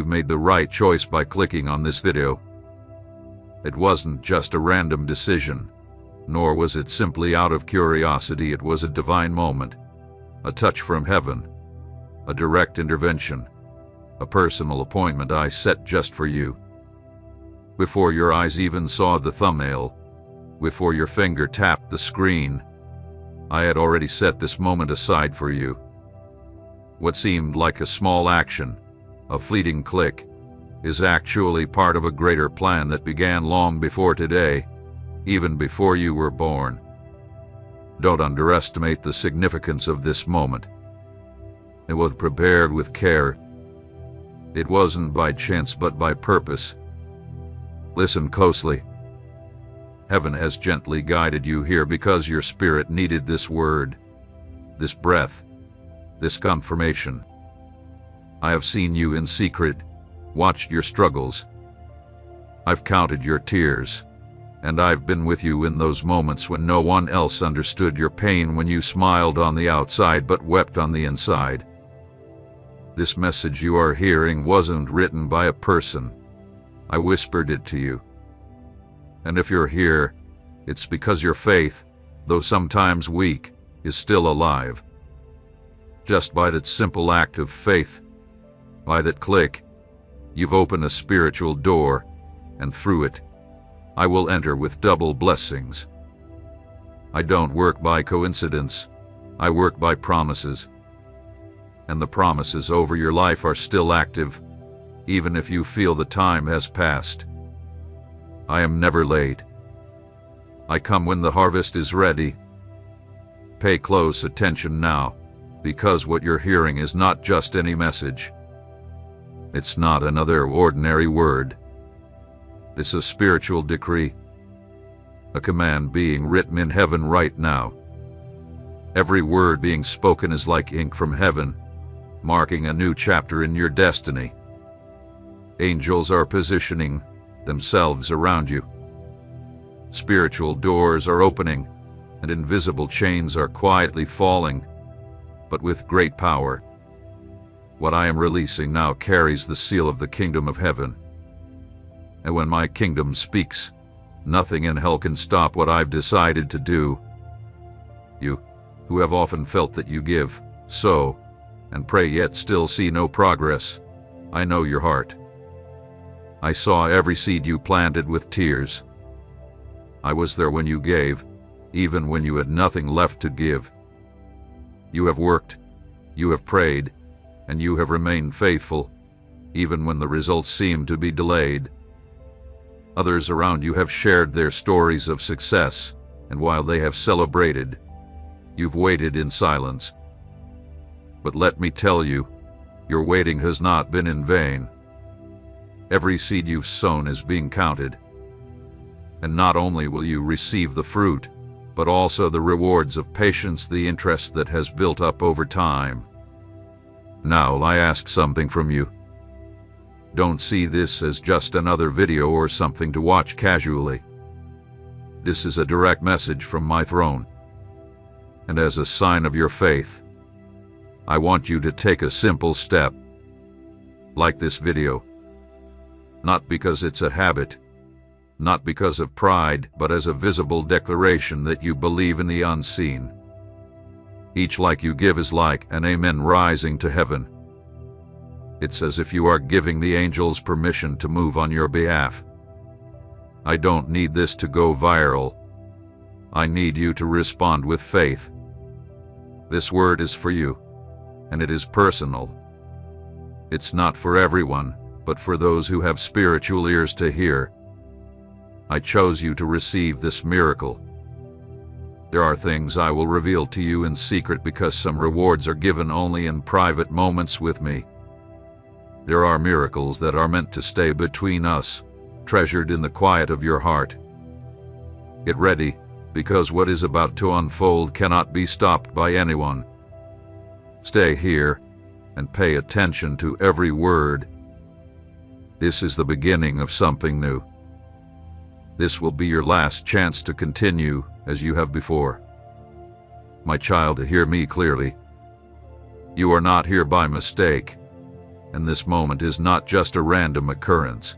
you've made the right choice by clicking on this video. It wasn't just a random decision, nor was it simply out of curiosity. It was a divine moment, a touch from heaven, a direct intervention, a personal appointment I set just for you. Before your eyes even saw the thumbnail, before your finger tapped the screen, I had already set this moment aside for you. What seemed like a small action, a fleeting click, is actually part of a greater plan that began long before today, even before you were born. Don't underestimate the significance of this moment. It was prepared with care. It wasn't by chance but by purpose. Listen closely. Heaven has gently guided you here because your spirit needed this word, this breath, this confirmation. I have seen you in secret, watched your struggles. I've counted your tears, and I've been with you in those moments when no one else understood your pain, when you smiled on the outside but wept on the inside. This message you are hearing wasn't written by a person. I whispered it to you. And if you're here, it's because your faith, though sometimes weak, is still alive. Just by that simple act of faith, by that click, you've opened a spiritual door, and through it, I will enter with double blessings. I don't work by coincidence, I work by promises. And the promises over your life are still active, even if you feel the time has passed. I am never late. I come when the harvest is ready. Pay close attention now, because what you're hearing is not just any message. It's not another ordinary word. It's a spiritual decree, a command being written in heaven right now. Every word being spoken is like ink from heaven, marking a new chapter in your destiny. Angels are positioning themselves around you. Spiritual doors are opening, and invisible chains are quietly falling, but with great power. What I am releasing now carries the seal of the kingdom of heaven. And when my kingdom speaks, nothing in hell can stop what I've decided to do. You, who have often felt that you give, sow, and pray yet still see no progress, I know your heart. I saw every seed you planted with tears. I was there when you gave, even when you had nothing left to give. You have worked, you have prayed, and you have remained faithful, even when the results seemed to be delayed. Others around you have shared their stories of success, and while they have celebrated, you've waited in silence. But let me tell you, your waiting has not been in vain. Every seed you've sown is being counted. And not only will you receive the fruit, but also the rewards of patience, the interest that has built up over time. Now I ask something from you. Don't see this as just another video or something to watch casually. This is a direct message from my throne. And as a sign of your faith, I want you to take a simple step. Like this video. Not because it's a habit, not because of pride, but as a visible declaration that you believe in the unseen. Each like you give is like an amen rising to heaven. It's as if you are giving the angels permission to move on your behalf. I don't need this to go viral. I need you to respond with faith. This word is for you, and it is personal. It's not for everyone, but for those who have spiritual ears to hear. I chose you to receive this miracle. There are things I will reveal to you in secret because some rewards are given only in private moments with me. There are miracles that are meant to stay between us, treasured in the quiet of your heart. Get ready, because what is about to unfold cannot be stopped by anyone. Stay here and pay attention to every word. This is the beginning of something new. This will be your last chance to continue as you have before. My child, hear me clearly. You are not here by mistake. and this moment is not just a random occurrence.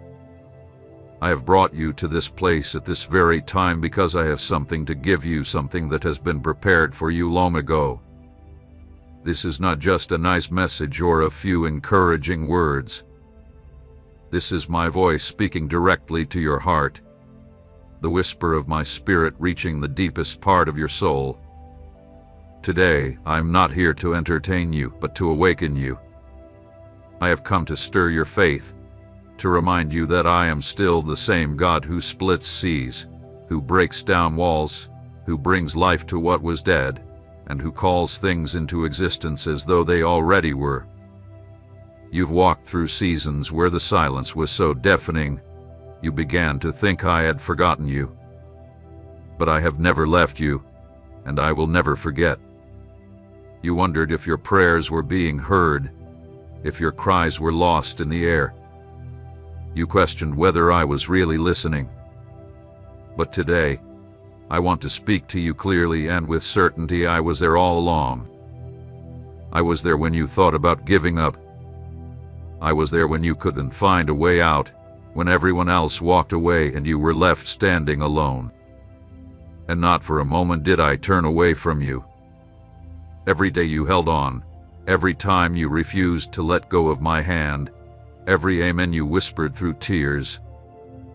I have brought you to this place at this very time because I have something to give you, something that has been prepared for you long ago. This is not just a nice message or a few encouraging words. This is my voice speaking directly to your heart, the whisper of my spirit reaching the deepest part of your soul. Today, I am not here to entertain you, but to awaken you. I have come to stir your faith, to remind you that I am still the same God who splits seas, who breaks down walls, who brings life to what was dead, and who calls things into existence as though they already were. You've walked through seasons where the silence was so deafening, you began to think I had forgotten you. But I have never left you, and I will never forget. You wondered if your prayers were being heard, if your cries were lost in the air. You questioned whether I was really listening. But today, I want to speak to you clearly and with certainty. I was there all along. I was there when you thought about giving up. I was there when you couldn't find a way out, when everyone else walked away and you were left standing alone. And not for a moment did I turn away from you. Every day you held on, every time you refused to let go of my hand, every amen you whispered through tears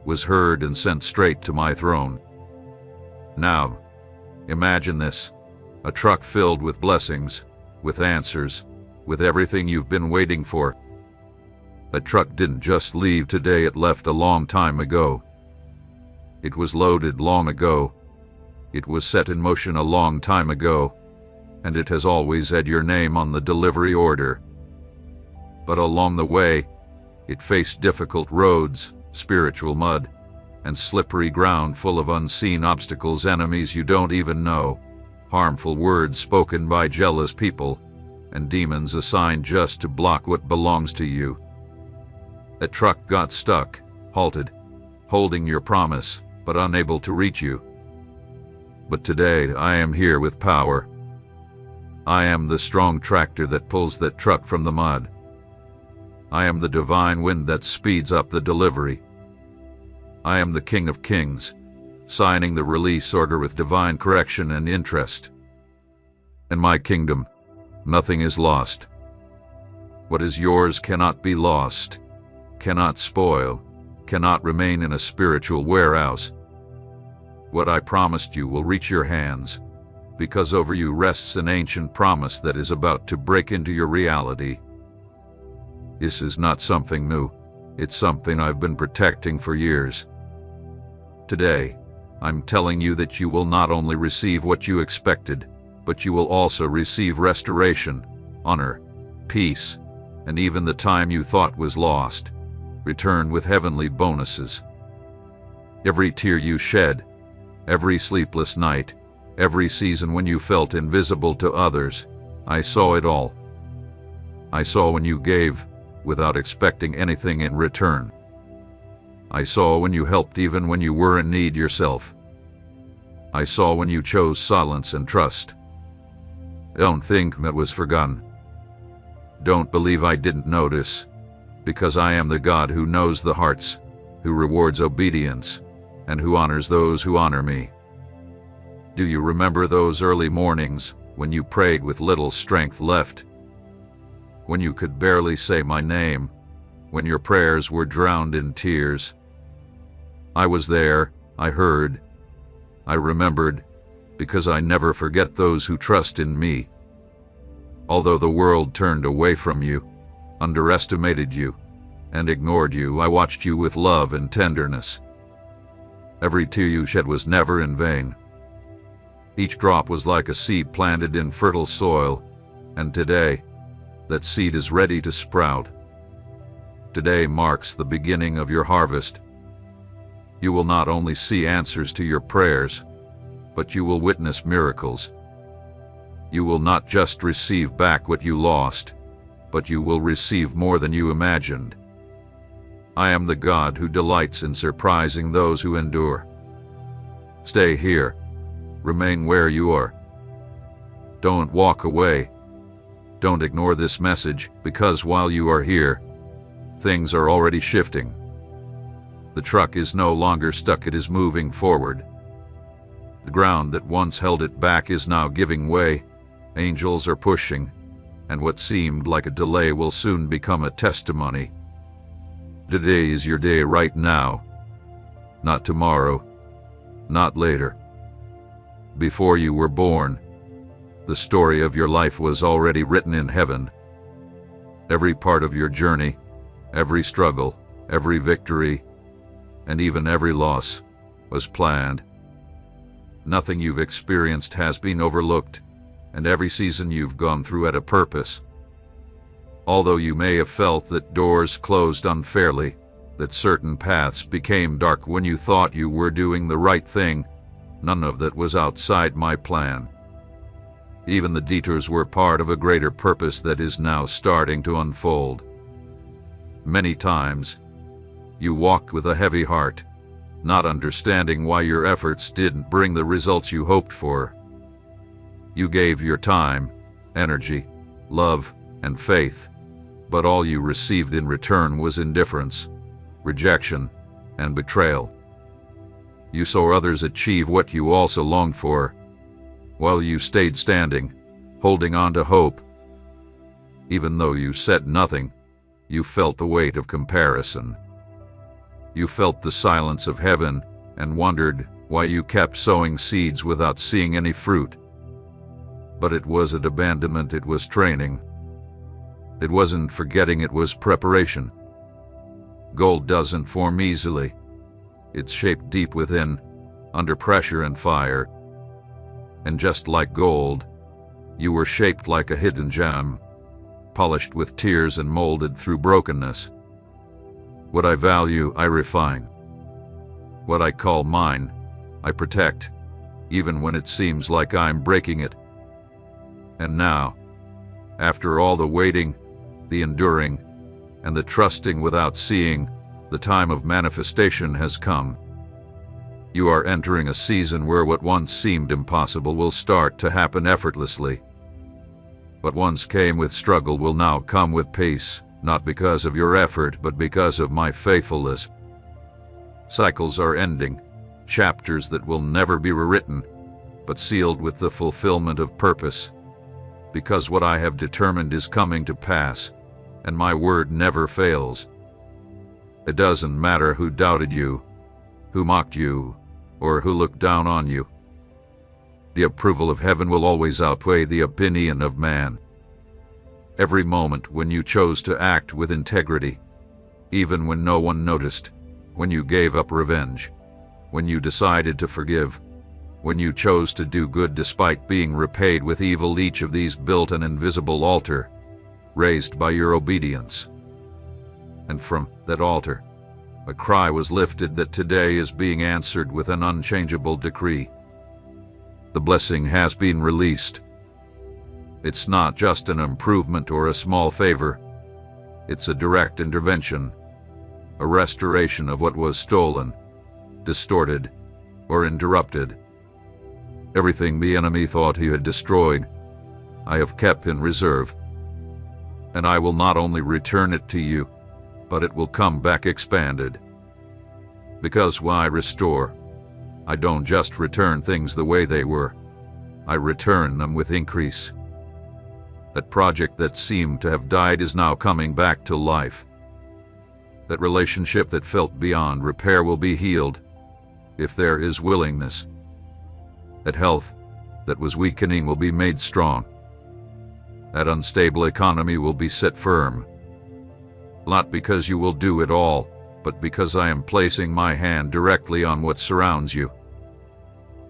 was heard and sent straight to my throne. Now, imagine this, a truck filled with blessings, with answers, with everything you've been waiting for. That truck didn't just leave today, it left a long time ago. It was loaded long ago. It was set in motion a long time ago, and it has always had your name on the delivery order. But along the way, it faced difficult roads, spiritual mud, and slippery ground full of unseen obstacles, enemies you don't even know, harmful words spoken by jealous people, and demons assigned just to block what belongs to you. A truck got stuck, halted, holding your promise, but unable to reach you. But today I am here with power. I am the strong tractor that pulls that truck from the mud. I am the divine wind that speeds up the delivery. I am the King of Kings, signing the release order with divine correction and interest. In my kingdom, nothing is lost. What is yours cannot be lost, cannot spoil, cannot remain in a spiritual warehouse. What I promised you will reach your hands, because over you rests an ancient promise that is about to break into your reality. This is not something new. It's something I've been protecting for years. Today, I'm telling you that you will not only receive what you expected, but you will also receive restoration, honor, peace, and even the time you thought was lost, returned with heavenly bonuses. Every tear you shed, every sleepless night, every season when you felt invisible to others, I saw it all. I saw when you gave without expecting anything in return. I saw when you helped even when you were in need yourself. I saw when you chose silence and trust. Don't think that was forgotten. Don't believe I didn't notice, because I am the God who knows the hearts, who rewards obedience, and who honors those who honor me. Do you remember those early mornings when you prayed with little strength left? When you could barely say my name, when your prayers were drowned in tears? I was there, I heard, I remembered, because I never forget those who trust in me. Although the world turned away from you, underestimated you, and ignored you, I watched you with love and tenderness. Every tear you shed was never in vain. Each drop was like a seed planted in fertile soil, and today, that seed is ready to sprout. Today marks the beginning of your harvest. You will not only see answers to your prayers, but you will witness miracles. You will not just receive back what you lost, but you will receive more than you imagined. I am the God who delights in surprising those who endure. Stay here. Remain where you are. Don't walk away. Don't ignore this message, because while you are here, Things are already shifting. The truck is no longer stuck, it is moving forward. The ground that once held it back is now giving way. Angels are pushing, and what seemed like a delay will soon become a testimony. Today is your day right now, not tomorrow, not later. Before you were born, the story of your life was already written in heaven. Every part of your journey, every struggle, every victory, and even every loss was planned. Nothing you've experienced has been overlooked, and every season you've gone through had a purpose. Although you may have felt that doors closed unfairly, that certain paths became dark when you thought you were doing the right thing, none of that was outside my plan. Even the detours were part of a greater purpose that is now starting to unfold. Many times, you walked with a heavy heart, not understanding why your efforts didn't bring the results you hoped for. You gave your time, energy, love, and faith, but all you received in return was indifference, rejection, and betrayal. You saw others achieve what you also longed for, while you stayed standing, holding on to hope. Even though you said nothing, you felt the weight of comparison. You felt the silence of heaven and wondered why you kept sowing seeds without seeing any fruit. But it wasn't abandonment, it was training. It wasn't forgetting, it was preparation. Gold doesn't form easily. It's shaped deep within, under pressure and fire. And just like gold, you were shaped like a hidden gem, polished with tears and molded through brokenness. What I value, I refine. What I call mine, I protect, even when it seems like I'm breaking it. And now, after all the waiting, the enduring, and the trusting without seeing, the time of manifestation has come. You are entering a season where what once seemed impossible will start to happen effortlessly. What once came with struggle will now come with peace, not because of your effort, but because of my faithfulness. Cycles are ending, chapters that will never be rewritten, but sealed with the fulfillment of purpose. Because what I have determined is coming to pass, and my word never fails. It doesn't matter who doubted you, who mocked you, or who looked down on you. The approval of heaven will always outweigh the opinion of man. Every moment when you chose to act with integrity, even when no one noticed, when you gave up revenge, when you decided to forgive, when you chose to do good despite being repaid with evil, each of these built an invisible altar, raised by your obedience. And from that altar, a cry was lifted that today is being answered with an unchangeable decree. The blessing has been released. It's not just an improvement or a small favor. It's a direct intervention, a restoration of what was stolen, distorted, or interrupted. Everything the enemy thought he had destroyed, I have kept in reserve. And I will not only return it to you, but it will come back expanded. Because when I restore, I don't just return things the way they were. I return them with increase. That project that seemed to have died is now coming back to life. That relationship that felt beyond repair will be healed, if there is willingness. That health that was weakening will be made strong. That unstable economy will be set firm. Not because you will do it all, but because I am placing my hand directly on what surrounds you.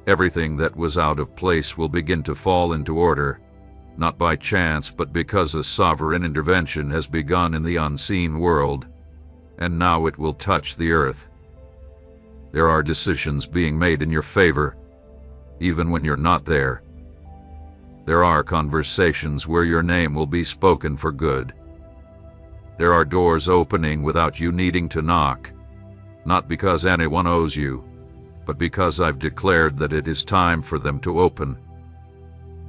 Everything that was out of place will begin to fall into order, not by chance, but because a sovereign intervention has begun in the unseen world, and now it will touch the earth. There are decisions being made in your favor, even when you're not there. There are conversations where your name will be spoken for good. There are doors opening without you needing to knock, not because anyone owes you, but because I've declared that it is time for them to open.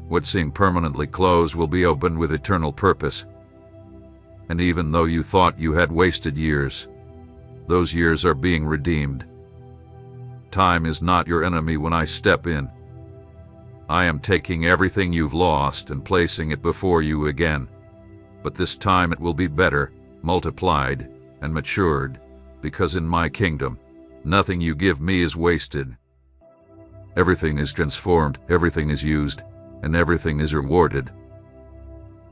What seemed permanently closed will be opened with eternal purpose. And even though you thought you had wasted years, those years are being redeemed. Time is not your enemy when I step in. I am taking everything you've lost and placing it before you again. But this time it will be better, multiplied, and matured, because in my kingdom, nothing you give me is wasted. Everything is transformed, everything is used, and everything is rewarded.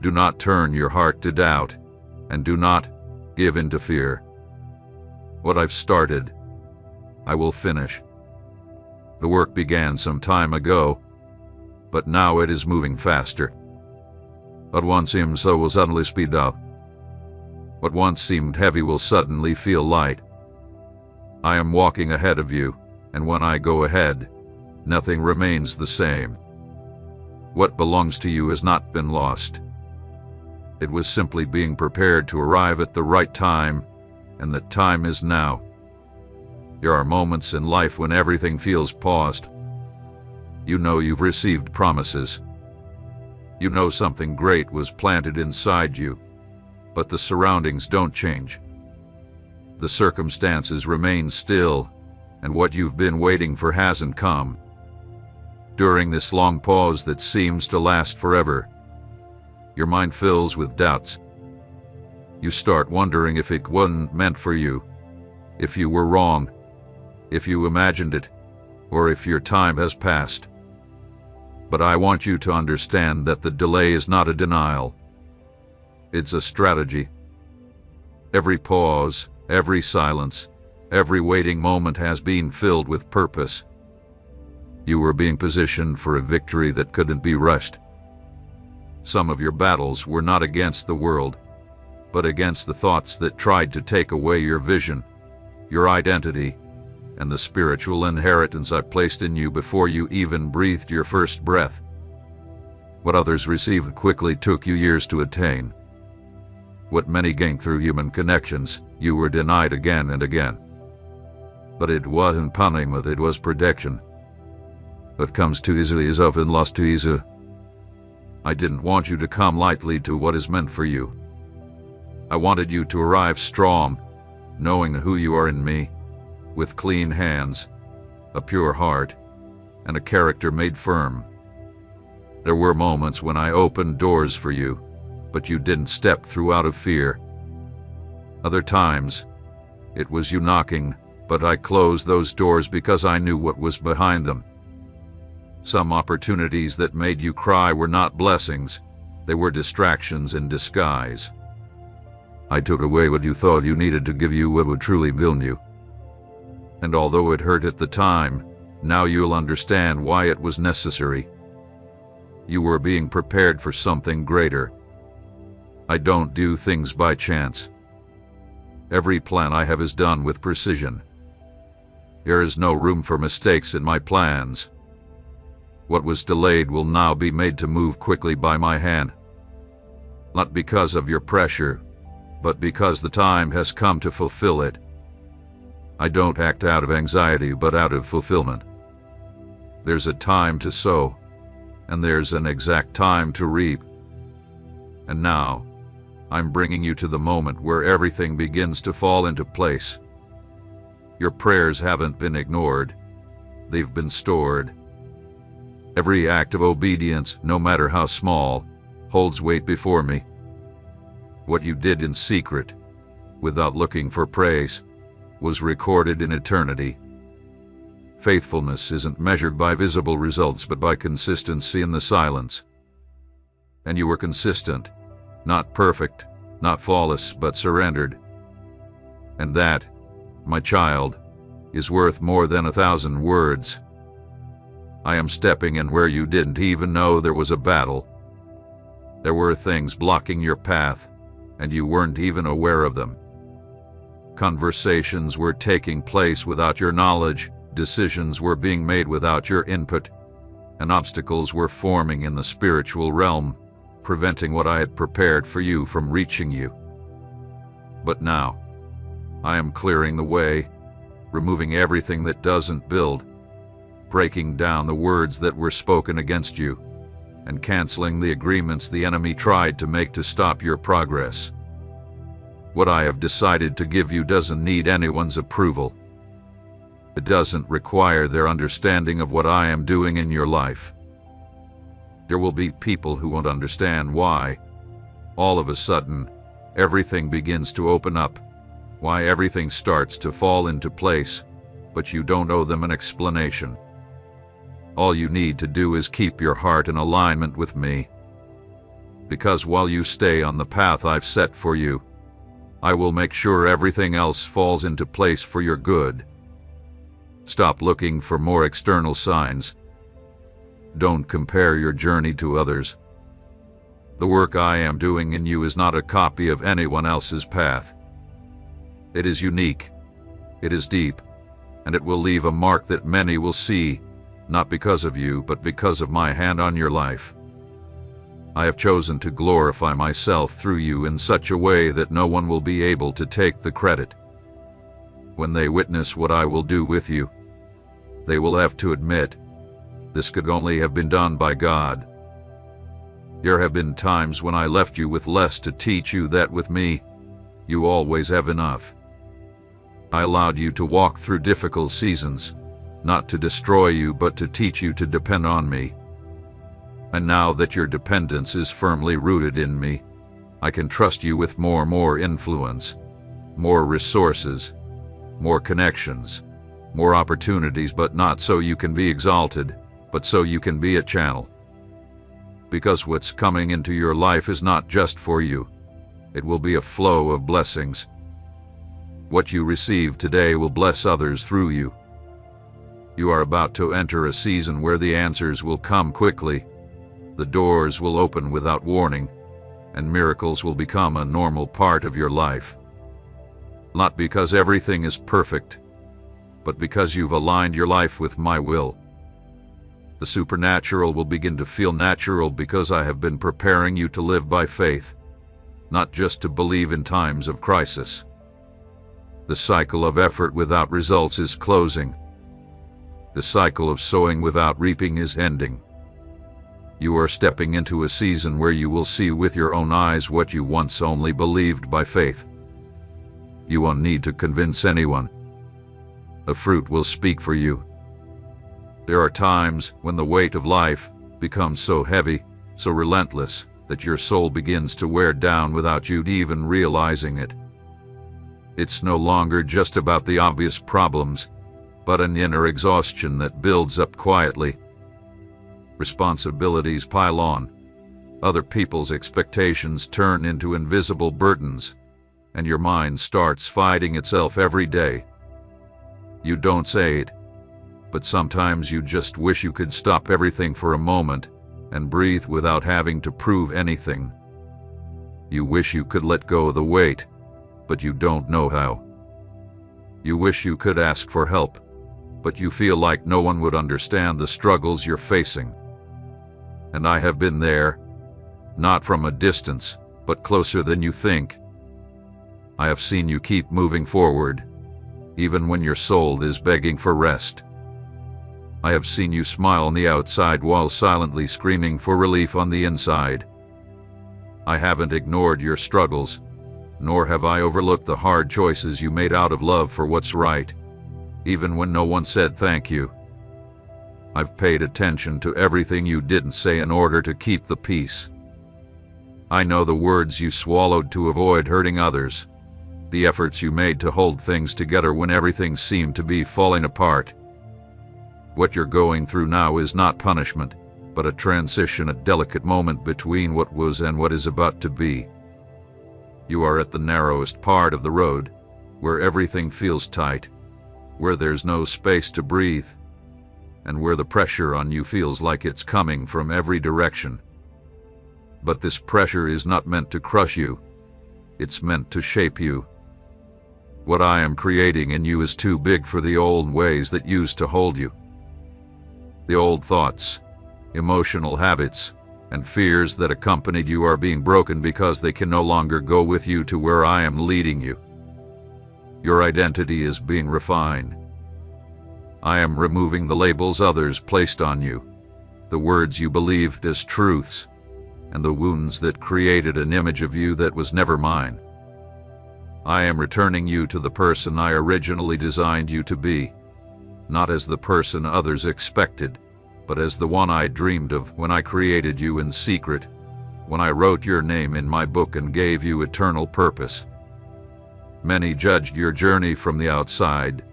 Do not turn your heart to doubt, and do not give in to fear. What I've started, I will finish. The work began some time ago, but now it is moving faster. What once seemed slow will suddenly speed up. What once seemed heavy will suddenly feel light. I am walking ahead of you, and when I go ahead, nothing remains the same. What belongs to you has not been lost. It was simply being prepared to arrive at the right time, and the time is now. There are moments in life when everything feels paused. You know you've received promises. You know something great was planted inside you, but the surroundings don't change. The circumstances remain still, and what you've been waiting for hasn't come. During this long pause that seems to last forever, your mind fills with doubts. You start wondering if it wasn't meant for you, if you were wrong, if you imagined it, or if your time has passed. But I want you to understand that the delay is not a denial. It's a strategy. Every pause, every silence, every waiting moment has been filled with purpose. You were being positioned for a victory that couldn't be rushed. Some of your battles were not against the world, but against the thoughts that tried to take away your vision, your identity, and the spiritual inheritance I placed in you before you even breathed your first breath. What others received quickly took you years to attain. What many gained through human connections, you were denied again and again. But it wasn't punishment, it was protection. What comes too easily is often lost too easily. I didn't want you to come lightly to what is meant for you. I wanted you to arrive strong, knowing who you are in me, with clean hands, a pure heart, and a character made firm. There were moments when I opened doors for you, but you didn't step through out of fear. Other times, it was you knocking, but I closed those doors because I knew what was behind them. Some opportunities that made you cry were not blessings, they were distractions in disguise. I took away what you thought you needed to give you what would truly build you. And although it hurt at the time, now you'll understand why it was necessary. You were being prepared for something greater. I don't do things by chance. Every plan I have is done with precision. There is no room for mistakes in my plans. What was delayed will now be made to move quickly by my hand. Not because of your pressure, but because the time has come to fulfill it. I don't act out of anxiety, but out of fulfillment. There's a time to sow, and there's an exact time to reap. And now, I'm bringing you to the moment where everything begins to fall into place. Your prayers haven't been ignored. They've been stored. Every act of obedience, no matter how small, holds weight before me. What you did in secret, without looking for praise, was recorded in eternity. Faithfulness isn't measured by visible results, but by consistency in the silence. And you were consistent, not perfect, not flawless, but surrendered. And that, my child, is worth more than 1,000 words. I am stepping in where you didn't even know there was a battle. There were things blocking your path, and you weren't even aware of them. Conversations were taking place without your knowledge, decisions were being made without your input, and obstacles were forming in the spiritual realm, preventing what I had prepared for you from reaching you. But now, I am clearing the way, removing everything that doesn't build, breaking down the words that were spoken against you, and canceling the agreements the enemy tried to make to stop your progress. What I have decided to give you doesn't need anyone's approval. It doesn't require their understanding of what I am doing in your life. There will be people who won't understand why, all of a sudden, everything begins to open up, why everything starts to fall into place, but you don't owe them an explanation. All you need to do is keep your heart in alignment with me. Because while you stay on the path I've set for you, I will make sure everything else falls into place for your good. Stop looking for more external signs. Don't compare your journey to others. The work I am doing in you is not a copy of anyone else's path. It is unique, it is deep, and it will leave a mark that many will see, not because of you, but because of my hand on your life. I have chosen to glorify myself through you in such a way that no one will be able to take the credit. When they witness what I will do with you, they will have to admit, this could only have been done by God. There have been times when I left you with less to teach you that with me, you always have enough. I allowed you to walk through difficult seasons, not to destroy you, but to teach you to depend on me. And now that your dependence is firmly rooted in me, I can trust you with more influence, more resources, more connections, more opportunities, but not so you can be exalted, but so you can be a channel. Because what's coming into your life is not just for you. It will be a flow of blessings. What you receive today will bless others through you. You are about to enter a season where the answers will come quickly, the doors will open without warning, and miracles will become a normal part of your life. Not because everything is perfect, but because you've aligned your life with my will. The supernatural will begin to feel natural because I have been preparing you to live by faith, not just to believe in times of crisis. The cycle of effort without results is closing. The cycle of sowing without reaping is ending. You are stepping into a season where you will see with your own eyes what you once only believed by faith. You won't need to convince anyone. The fruit will speak for you. There are times when the weight of life becomes so heavy, so relentless, that your soul begins to wear down without you even realizing it. It's no longer just about the obvious problems, but an inner exhaustion that builds up quietly. Responsibilities pile on. Other people's expectations turn into invisible burdens, and your mind starts fighting itself every day. You don't say it, but sometimes you just wish you could stop everything for a moment and breathe without having to prove anything. You wish you could let go of the weight, but you don't know how. You wish you could ask for help, but you feel like no one would understand the struggles you're facing. And I have been there, not from a distance, but closer than you think. I have seen you keep moving forward, even when your soul is begging for rest. I have seen you smile on the outside while silently screaming for relief on the inside. I haven't ignored your struggles, nor have I overlooked the hard choices you made out of love for what's right, even when no one said thank you. I've paid attention to everything you didn't say in order to keep the peace. I know the words you swallowed to avoid hurting others, the efforts you made to hold things together when everything seemed to be falling apart. What you're going through now is not punishment, but a transition, a delicate moment between what was and what is about to be. You are at the narrowest part of the road, where everything feels tight, where there's no space to breathe, and where the pressure on you feels like it's coming from every direction. But this pressure is not meant to crush you. It's meant to shape you. What I am creating in you is too big for the old ways that used to hold you. The old thoughts, emotional habits, and fears that accompanied you are being broken because they can no longer go with you to where I am leading you. Your identity is being refined. I am removing the labels others placed on you, the words you believed as truths, and the wounds that created an image of you that was never mine. I am returning you to the person I originally designed you to be, not as the person others expected, but as the one I dreamed of when I created you in secret, when I wrote your name in my book and gave you eternal purpose. Many judged your journey from the outside,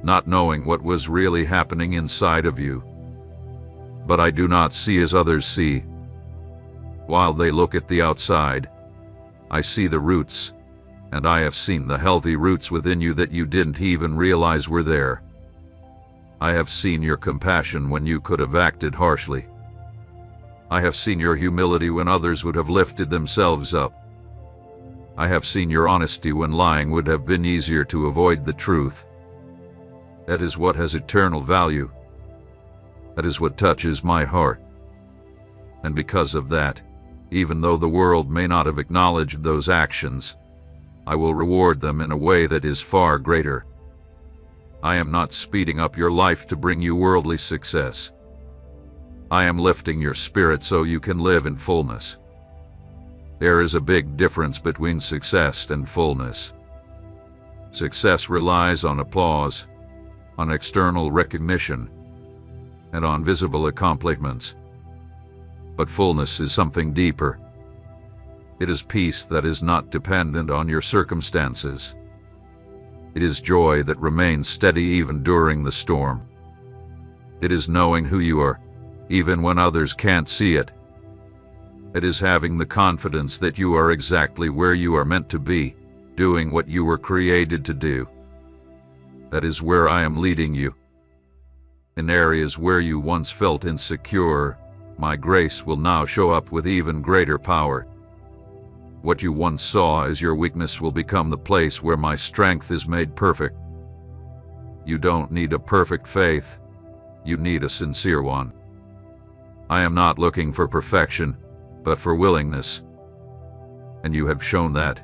not knowing what was really happening inside of you. But I do not see as others see. While they look at the outside, I see the roots, and I have seen the healthy roots within you that you didn't even realize were there. I have seen your compassion when you could have acted harshly. I have seen your humility when others would have lifted themselves up. I have seen your honesty when lying would have been easier to avoid the truth. That is what has eternal value. That is what touches my heart. And because of that, even though the world may not have acknowledged those actions, I will reward them in a way that is far greater. I am not speeding up your life to bring you worldly success. I am lifting your spirit so you can live in fullness. There is a big difference between success and fullness. Success relies on applause, on external recognition, and on visible accomplishments. But fullness is something deeper. It is peace that is not dependent on your circumstances. It is joy that remains steady even during the storm. It is knowing who you are, even when others can't see it. It is having the confidence that you are exactly where you are meant to be, doing what you were created to do. That is where I am leading you. In areas where you once felt insecure, my grace will now show up with even greater power. What you once saw as your weakness will become the place where my strength is made perfect. You don't need a perfect faith. You need a sincere one. I am not looking for perfection, but for willingness. And you have shown that,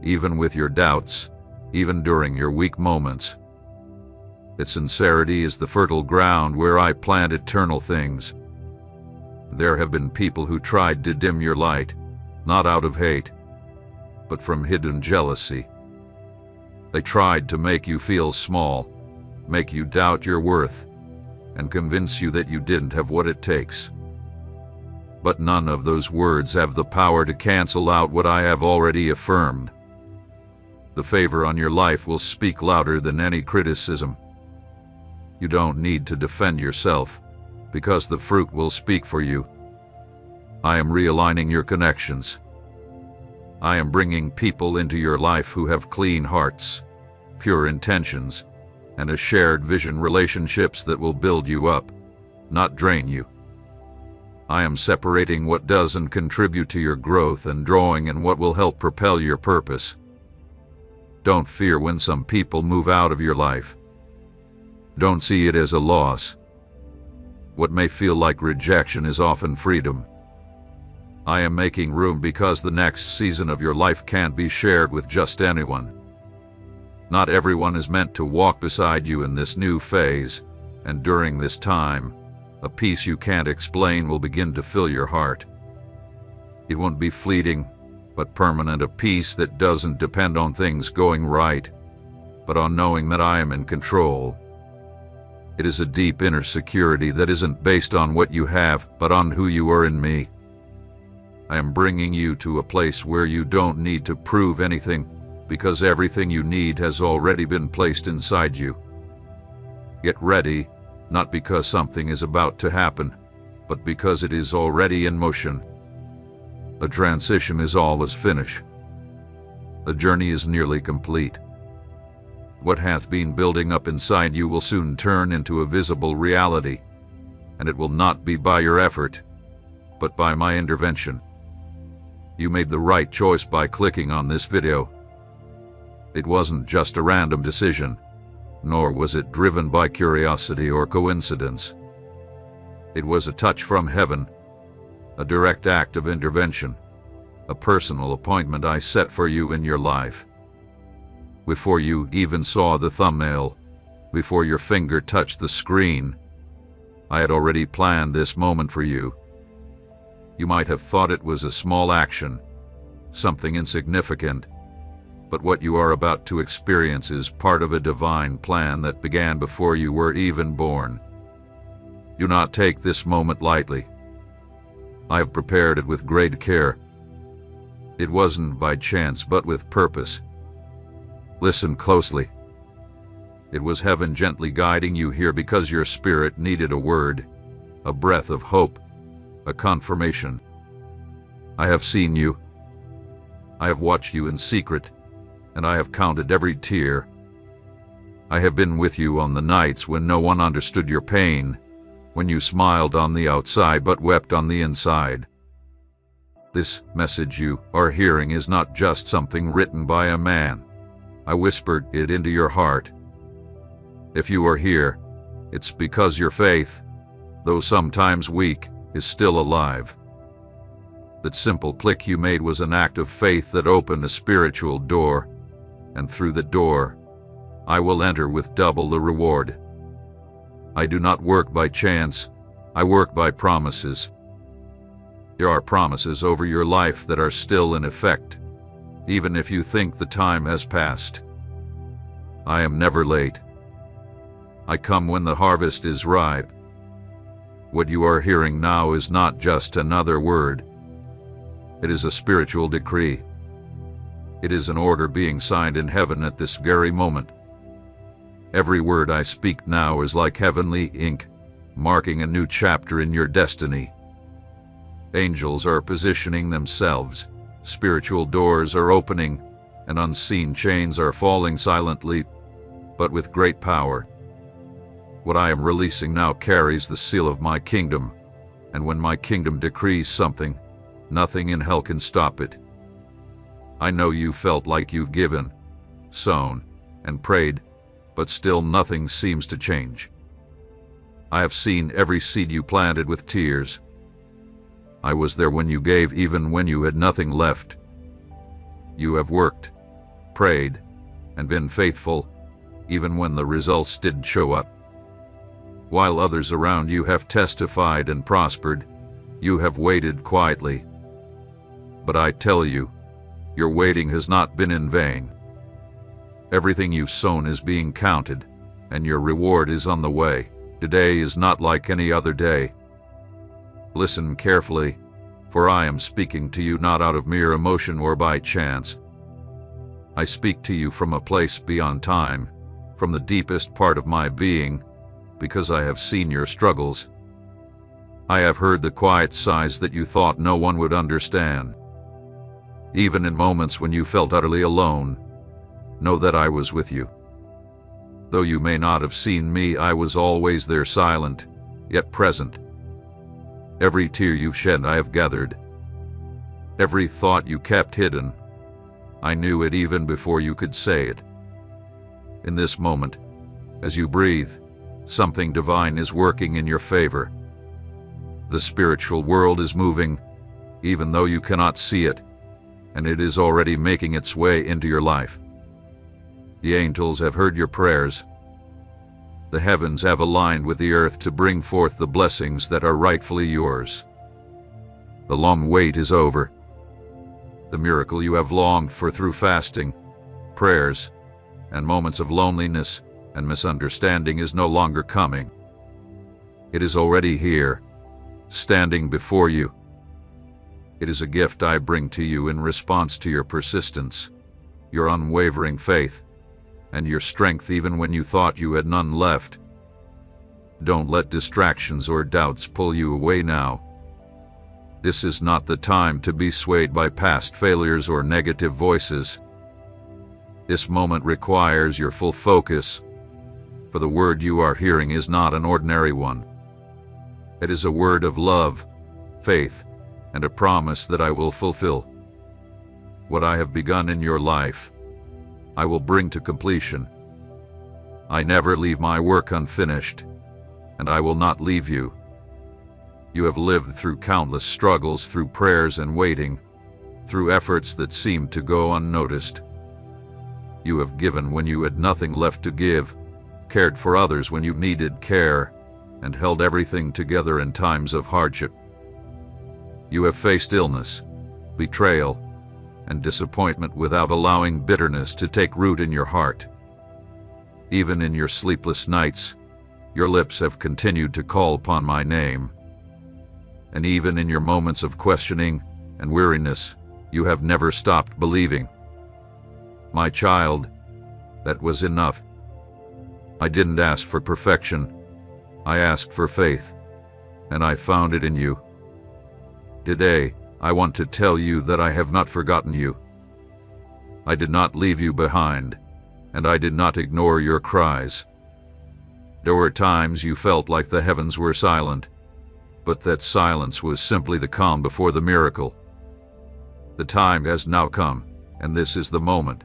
even with your doubts, even during your weak moments. That sincerity is the fertile ground where I plant eternal things. There have been people who tried to dim your light, not out of hate, but from hidden jealousy. They tried to make you feel small, make you doubt your worth, and convince you that you didn't have what it takes. But none of those words have the power to cancel out what I have already affirmed. The favor on your life will speak louder than any criticism. You don't need to defend yourself, because the fruit will speak for you. I am realigning your connections. I am bringing people into your life who have clean hearts, pure intentions, and a shared vision, relationships that will build you up, not drain you. I am separating what doesn't contribute to your growth and drawing in what will help propel your purpose. Don't fear when some people move out of your life. Don't see it as a loss. What may feel like rejection is often freedom. I am making room because the next season of your life can't be shared with just anyone. Not everyone is meant to walk beside you in this new phase, and during this time, a peace you can't explain will begin to fill your heart. It won't be fleeting, but permanent, a peace that doesn't depend on things going right, but on knowing that I am in control. It is a deep inner security that isn't based on what you have, but on who you are in me. I am bringing you to a place where you don't need to prove anything, because everything you need has already been placed inside you. Get ready, not because something is about to happen, but because it is already in motion. A transition is always finished. The journey is nearly complete. What hath been building up inside you will soon turn into a visible reality, and it will not be by your effort, but by my intervention. You made the right choice by clicking on this video. It wasn't just a random decision, nor was it driven by curiosity or coincidence. It was a touch from heaven, a direct act of intervention, a personal appointment I set for you in your life. Before you even saw the thumbnail, before your finger touched the screen, I had already planned this moment for you. You might have thought it was a small action, something insignificant, But what you are about to experience is part of a divine plan that began before you were even born. Do not take this moment lightly. I have prepared it with great care. It wasn't by chance, but with purpose. Listen closely. It was heaven gently guiding you here because your spirit needed a word, a breath of hope, a confirmation. I have seen you. I have watched you in secret, and I have counted every tear. I have been with you on the nights when no one understood your pain, when you smiled on the outside but wept on the inside. This message you are hearing is not just something written by a man. I whispered it into your heart. If you are here, it's because your faith, though sometimes weak, is still alive. That simple click you made was an act of faith that opened a spiritual door, and through the door, I will enter with double the reward. I do not work by chance, I work by promises. There are promises over your life that are still in effect, even if you think the time has passed. I am never late. I come when the harvest is ripe. What you are hearing now is not just another word. It is a spiritual decree. It is an order being signed in heaven at this very moment. Every word I speak now is like heavenly ink, marking a new chapter in your destiny. Angels are positioning themselves, spiritual doors are opening, and unseen chains are falling silently, but with great power. What I am releasing now carries the seal of my kingdom, and when my kingdom decrees something, nothing in hell can stop it. I know you felt like you've given, sown, and prayed, but still nothing seems to change. I have seen every seed you planted with tears. I was there when you gave, even when you had nothing left. You have worked, prayed, and been faithful, even when the results didn't show up. While others around you have testified and prospered, you have waited quietly. But I tell you, your waiting has not been in vain. Everything you've sown is being counted, and your reward is on the way. Today is not like any other day. Listen carefully, for I am speaking to you not out of mere emotion or by chance. I speak to you from a place beyond time, from the deepest part of my being, because I have seen your struggles. I have heard the quiet sighs that you thought no one would understand. Even in moments when you felt utterly alone, know that I was with you. Though you may not have seen me, I was always there, silent, yet present. Every tear you've shed I have gathered. Every thought you kept hidden, I knew it even before you could say it. In this moment, as you breathe, something divine is working in your favor. The spiritual world is moving, even though you cannot see it, and it is already making its way into your life. The angels have heard your prayers. The heavens have aligned with the earth to bring forth the blessings that are rightfully yours. The long wait is over. The miracle you have longed for through fasting, prayers, and moments of loneliness and misunderstanding is no longer coming. It is already here, standing before you. It is a gift I bring to you in response to your persistence, your unwavering faith, and your strength even when you thought you had none left. Don't let distractions or doubts pull you away now. This is not the time to be swayed by past failures or negative voices. This moment requires your full focus, for the word you are hearing is not an ordinary one. It is a word of love, faith, and a promise that I will fulfill. What I have begun in your life, I will bring to completion. I never leave my work unfinished, and I will not leave you. You have lived through countless struggles, through prayers and waiting, through efforts that seemed to go unnoticed. You have given when you had nothing left to give, cared for others when you needed care, and held everything together in times of hardship. You have faced illness, betrayal, and disappointment without allowing bitterness to take root in your heart. Even in your sleepless nights, your lips have continued to call upon my name. And even in your moments of questioning and weariness, you have never stopped believing. My child, that was enough. I didn't ask for perfection. I asked for faith, and I found it in you. Today, I want to tell you that I have not forgotten you. I did not leave you behind, and I did not ignore your cries. There were times you felt like the heavens were silent, but that silence was simply the calm before the miracle. The time has now come, and this is the moment.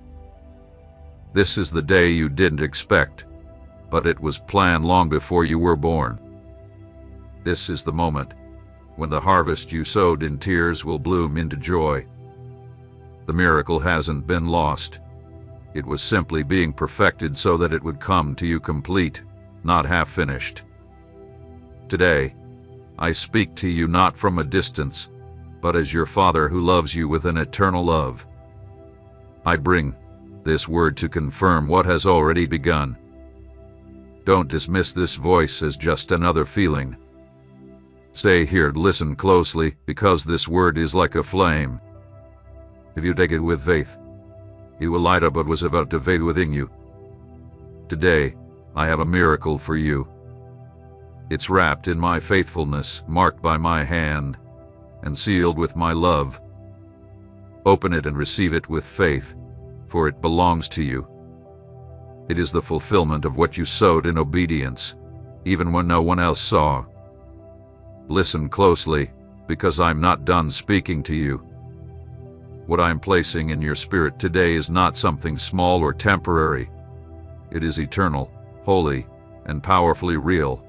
This is the day you didn't expect, but it was planned long before you were born. This is the moment when the harvest you sowed in tears will bloom into joy. The miracle hasn't been lost. It was simply being perfected so that it would come to you complete, not half-finished. Today, I speak to you not from a distance, but as your Father who loves you with an eternal love. I bring this word to confirm what has already begun. Don't dismiss this voice as just another feeling. Stay here, listen closely, because this word is like a flame. If you take it with faith, it will light up what was about to fade within you. Today, I have a miracle for you. It's wrapped in my faithfulness, marked by my hand, and sealed with my love. Open it and receive it with faith, for it belongs to you. It is the fulfillment of what you sowed in obedience, even when no one else saw. Listen closely, because I'm not done speaking to you. What I'm placing in your spirit today is not something small or temporary. It is eternal, holy, and powerfully real.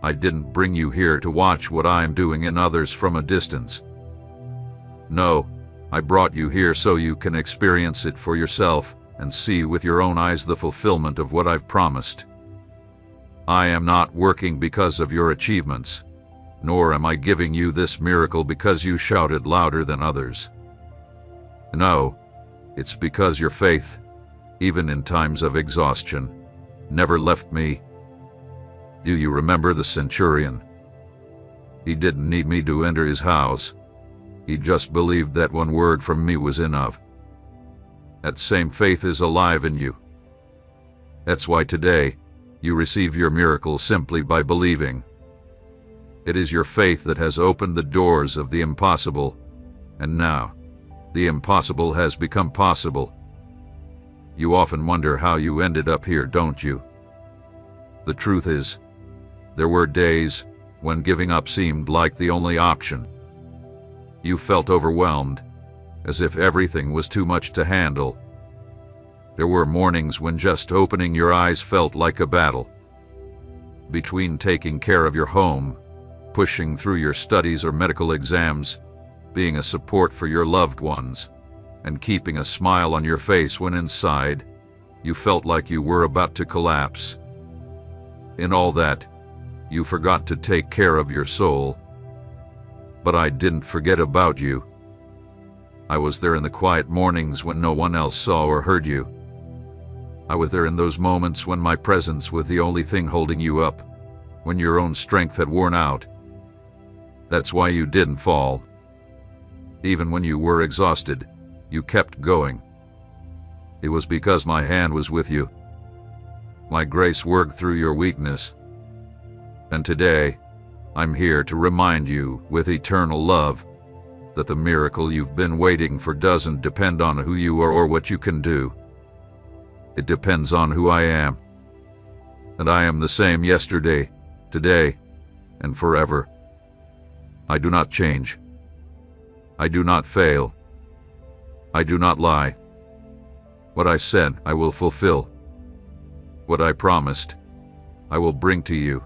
I didn't bring you here to watch what I am doing in others from a distance. No, I brought you here so you can experience it for yourself and see with your own eyes the fulfillment of what I've promised. I am not working because of your achievements, nor am I giving you this miracle because you shouted louder than others. No, it's because your faith, even in times of exhaustion, never left me. Do you remember the centurion? He didn't need me to enter his house. He just believed that one word from me was enough. That same faith is alive in you. That's why today, you receive your miracle simply by believing. It is your faith that has opened the doors of the impossible, and now, the impossible has become possible. You often wonder how you ended up here, don't you? The truth is, there were days when giving up seemed like the only option. You felt overwhelmed, as if everything was too much to handle. There were mornings when just opening your eyes felt like a battle. Between taking care of your home, pushing through your studies or medical exams, being a support for your loved ones, and keeping a smile on your face when inside, you felt like you were about to collapse. In all that, you forgot to take care of your soul. But I didn't forget about you. I was there in the quiet mornings when no one else saw or heard you. I was there in those moments when my presence was the only thing holding you up, when your own strength had worn out. That's why you didn't fall. Even when you were exhausted, you kept going. It was because my hand was with you. My grace worked through your weakness. And today, I'm here to remind you with eternal love that the miracle you've been waiting for doesn't depend on who you are or what you can do. It depends on who I am. And I am the same yesterday, today, and forever. I do not change. I do not fail. I do not lie. What I said, I will fulfill. What I promised, I will bring to you.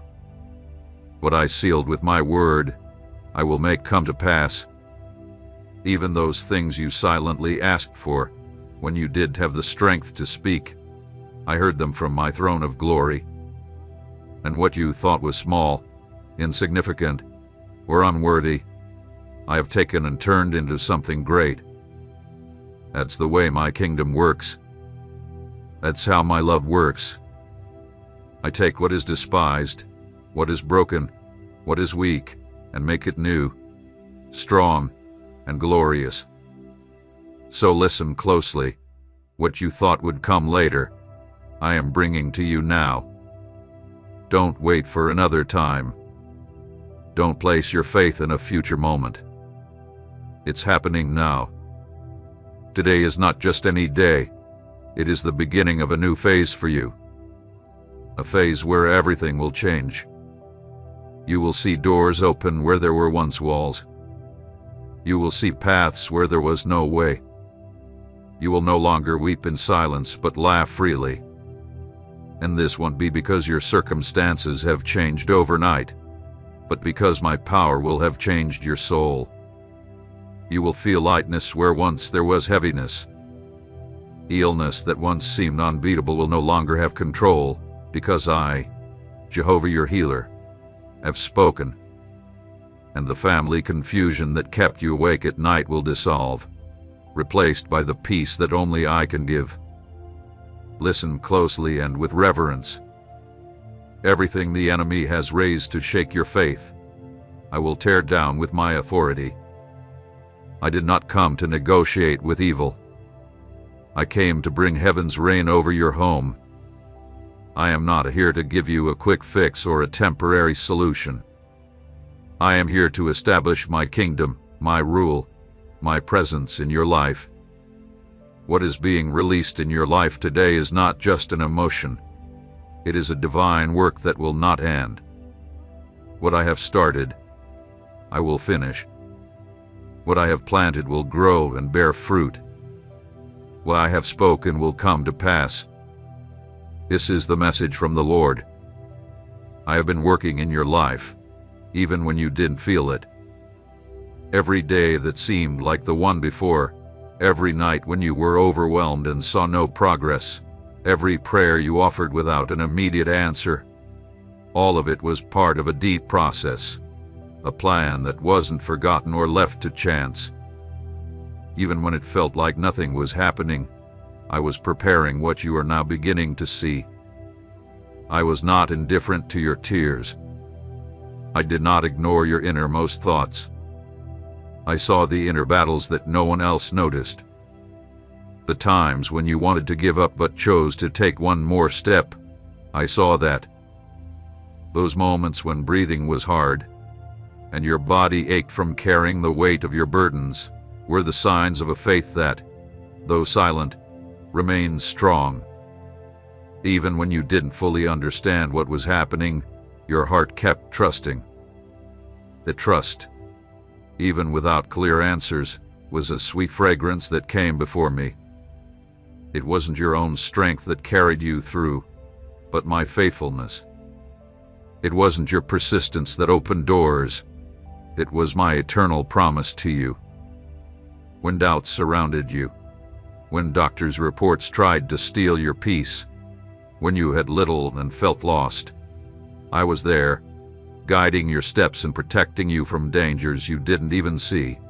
What I sealed with my word, I will make come to pass. Even those things you silently asked for, when you did have the strength to speak, I heard them from my throne of glory. And what you thought was small, insignificant, or unworthy, I have taken and turned into something great. That's the way my kingdom works. That's how my love works. I take what is despised, what is broken, what is weak, and make it new, strong, and glorious. So listen closely. What you thought would come later, I am bringing to you now. Don't wait for another time. Don't place your faith in a future moment. It's happening now. Today is not just any day. It is the beginning of a new phase for you. A phase where everything will change. You will see doors open where there were once walls. You will see paths where there was no way. You will no longer weep in silence, but laugh freely. And this won't be because your circumstances have changed overnight, but because my power will have changed your soul. You will feel lightness where once there was heaviness. Illness that once seemed unbeatable will no longer have control, because I, Jehovah your healer, have spoken. And the family confusion that kept you awake at night will dissolve, replaced by the peace that only I can give. Listen closely and with reverence. Everything the enemy has raised to shake your faith, I will tear down with my authority. I did not come to negotiate with evil. I came to bring heaven's reign over your home. I am not here to give you a quick fix or a temporary solution. I am here to establish my kingdom, my rule, my presence in your life. What is being released in your life today is not just an emotion. It is a divine work that will not end. What I have started, I will finish. What I have planted will grow and bear fruit. What I have spoken will come to pass. This is the message from the Lord. I have been working in your life, even when you didn't feel it. Every day that seemed like the one before, every night when you were overwhelmed and saw no progress, every prayer you offered without an immediate answer, all of it was part of a deep process, a plan that wasn't forgotten or left to chance. Even when it felt like nothing was happening, I was preparing what you are now beginning to see. I was not indifferent to your tears. I did not ignore your innermost thoughts. I saw the inner battles that no one else noticed. The times when you wanted to give up but chose to take one more step, I saw that. Those moments when breathing was hard, and your body ached from carrying the weight of your burdens, were the signs of a faith that, though silent, remained strong. Even when you didn't fully understand what was happening, your heart kept trusting. The trust, even without clear answers, was a sweet fragrance that came before me. It wasn't your own strength that carried you through, but my faithfulness. It wasn't your persistence that opened doors. It was my eternal promise to you. When doubts surrounded you, when doctors' reports tried to steal your peace, when you had little and felt lost, I was there, guiding your steps and protecting you from dangers you didn't even see.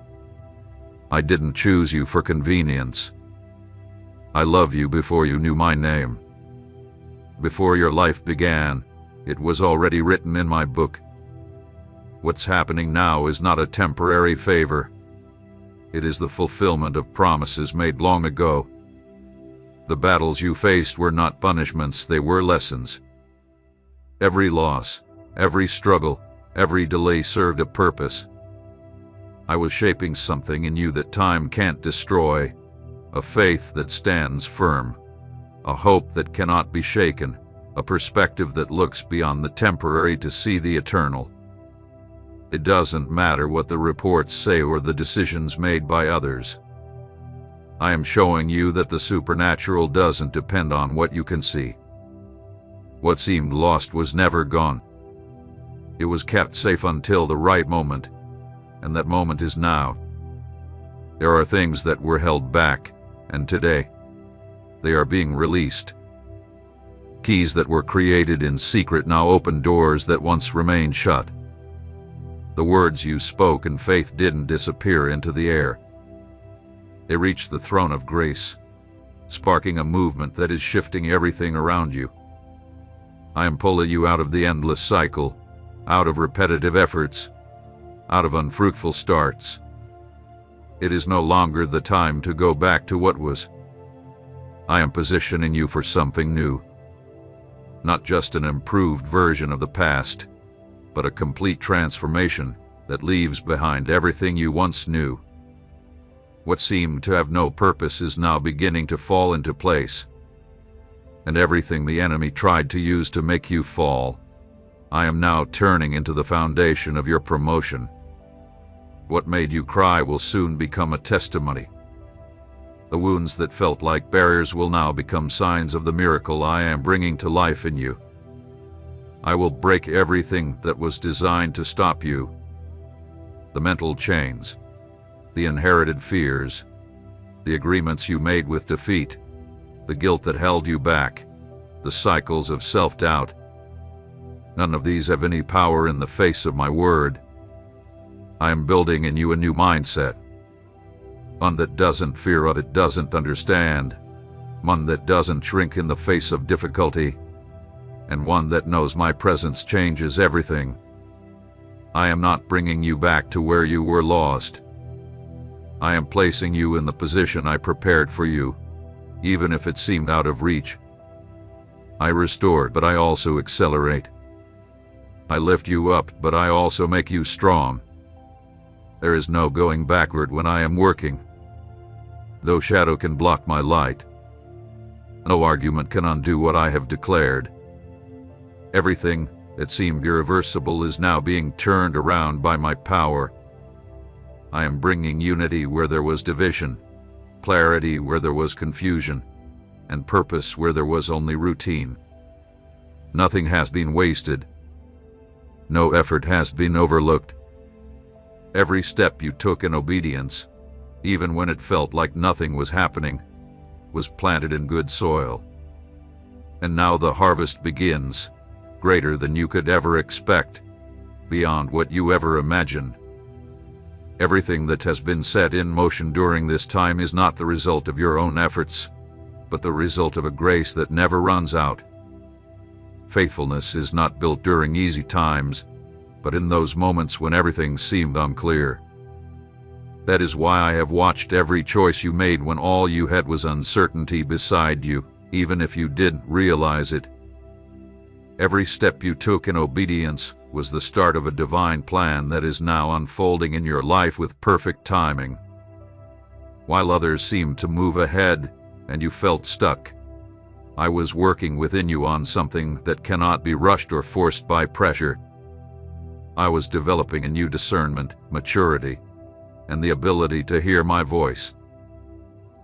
I didn't choose you for convenience. I love you before you knew my name. Before your life began, it was already written in my book. What's happening now is not a temporary favor. It is the fulfillment of promises made long ago. The battles you faced were not punishments, they were lessons. Every loss, every struggle, every delay served a purpose. I was shaping something in you that time can't destroy, a faith that stands firm, a hope that cannot be shaken, a perspective that looks beyond the temporary to see the eternal. It doesn't matter what the reports say or the decisions made by others. I am showing you that the supernatural doesn't depend on what you can see. What seemed lost was never gone. It was kept safe until the right moment, and that moment is now. There are things that were held back, and today, they are being released. Keys that were created in secret now open doors that once remained shut. The words you spoke in faith didn't disappear into the air. They reach the throne of grace, sparking a movement that is shifting everything around you. I am pulling you out of the endless cycle, out of repetitive efforts, out of unfruitful starts. It is no longer the time to go back to what was. I am positioning you for something new. Not just an improved version of the past, but a complete transformation that leaves behind everything you once knew. What seemed to have no purpose is now beginning to fall into place. And everything the enemy tried to use to make you fall, I am now turning into the foundation of your promotion. What made you cry will soon become a testimony. The wounds that felt like barriers will now become signs of the miracle I am bringing to life in you. I will break everything that was designed to stop you. The mental chains, the inherited fears, the agreements you made with defeat, the guilt that held you back, the cycles of self-doubt. None of these have any power in the face of my word. I am building in you a new mindset. One that doesn't fear what it doesn't understand, one that doesn't shrink in the face of difficulty, and one that knows my presence changes everything. I am not bringing you back to where you were lost. I am placing you in the position I prepared for you, even if it seemed out of reach. I restore, but I also accelerate. I lift you up, but I also make you strong. There is no going backward when I am working. No shadow can block my light. No argument can undo what I have declared. Everything that seemed irreversible is now being turned around by my power. I am bringing unity where there was division, clarity where there was confusion, and purpose where there was only routine. Nothing has been wasted. No effort has been overlooked. Every step you took in obedience, even when it felt like nothing was happening, was planted in good soil. And now the harvest begins, greater than you could ever expect, beyond what you ever imagined. Everything that has been set in motion during this time is not the result of your own efforts, but the result of a grace that never runs out. Faithfulness is not built during easy times, but in those moments when everything seemed unclear. That is why I have watched every choice you made when all you had was uncertainty beside you, even if you didn't realize it. Every step you took in obedience was the start of a divine plan that is now unfolding in your life with perfect timing. While others seemed to move ahead and you felt stuck, I was working within you on something that cannot be rushed or forced by pressure. I was developing a new discernment, maturity, and the ability to hear my voice.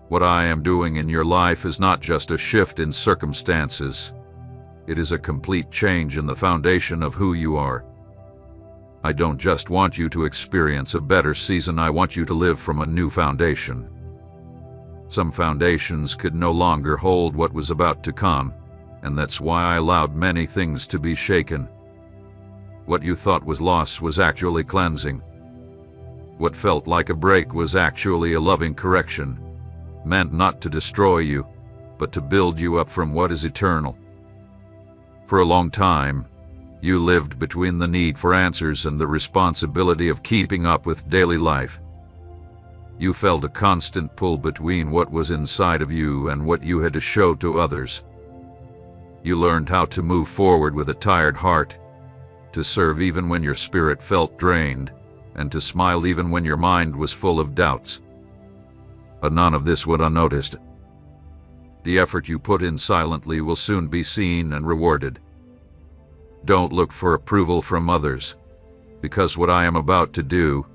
What I am doing in your life is not just a shift in circumstances. It is a complete change in the foundation of who you are. I don't just want you to experience a better season, I want you to live from a new foundation. Some foundations could no longer hold what was about to come, and that's why I allowed many things to be shaken. What you thought was loss was actually cleansing. What felt like a break was actually a loving correction, meant not to destroy you, but to build you up from what is eternal. For a long time, you lived between the need for answers and the responsibility of keeping up with daily life. You felt a constant pull between what was inside of you and what you had to show to others. You learned how to move forward with a tired heart, to serve even when your spirit felt drained, and to smile even when your mind was full of doubts. But none of this went unnoticed. The effort you put in silently will soon be seen and rewarded. Don't look for approval from others, because what I am about to do,